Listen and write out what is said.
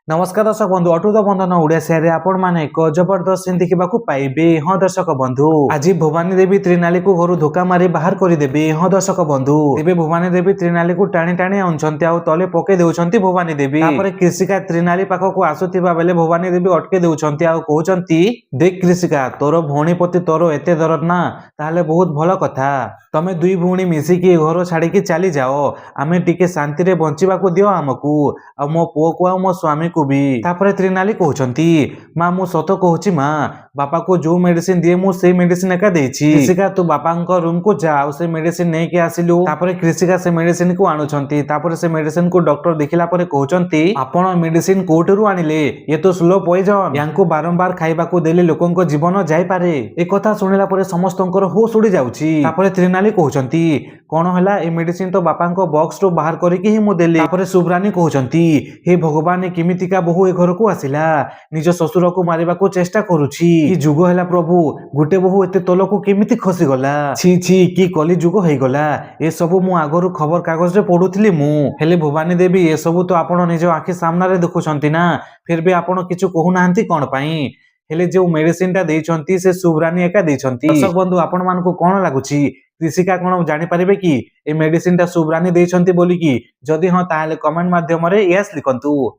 नमस्कार दर्शक बंधु अटूट बंधन ओडिया सेरे आपण माने एक जबरदस्त सीन देखिबाकू पाइबे। हाँ दर्शक बंधु आज भवानी देवी त्रिनाली को घर धोका मारी बाहर करदेवे। हाँ दर्शक बंधु तेबे भवानी देवी त्रिनाली को टाणी टाणी आउछंती आ तले पके देउछंती भवानी देवी। तापर कृषिका त्रिनाली पाखक आसुथिबा बेले भवानी देवी अटके देउछंती आ कहउछंती देख कृषिका तोर भौणी प्रति तोर एते दरद ना ताहले बहुत भल कथा। तमे दुई भौणी मिसिकी घर छाड़ी चली जाओ आमे टिके शांति रे बंचिबाकू दियो आमकू आ मो पुओ को आ मो स्वामी को भी। तापर त्रिनाली कहउछंती मां मु सत कहूची मां बापा को जो मेडिसिन दिए मु से मेडिसिन एका देछि। कृषिका तू बापांको रूम को जा आ से मेडिसिन नै के आसिलु। तापर कृषिका से मेडिसिन को आनुछंती। तापर से मेडिसिन को डॉक्टर देखिला परे कहउछंती आपण मेडिसिन कोठरू आनिले ये तो स्लो पॉइजन यांको बारंबार खाइबाकू देले लोकंको जीवन जाई पारे। ए कथा सुनिला परे समस्तंकर होश उड़ी जाउची। तापर त्रिनाली कहउछंती कोन हला ए मेडिसिन तो बापांको बॉक्स रो बाहर करिकि ही मु देली। तापर सुब्रानी कहउछंती हे भगवान किमितिका बहु ए घर को आसिला निज ससुर को मारिबा को चेष्टा करूची। कि जुग हैला प्रभु गुटे बहु एते तलको केमिति खसी गला। छी छी कि कली जुग हेई गला। ए सब मु आगरु खबर कागज रे पढुथिली मु हेले भवानी देवी ए सब तो आपण निज आखि सामना रे देखुछंती ना फिर भी आपण किछु कहू नाहंती कोन पई। हेले जो मेडिसिन टा देइछंती से सुब्रानी एका देइछंती। दर्शक बंधु आपण मानको कोन लागुची कृषिका कोन जानि परिबे कि ए मेडिसिन टा सुब्रानी देइछंती बोली कि जदि हां ताहाले कमेंट माध्यम रे यस लिखंतु।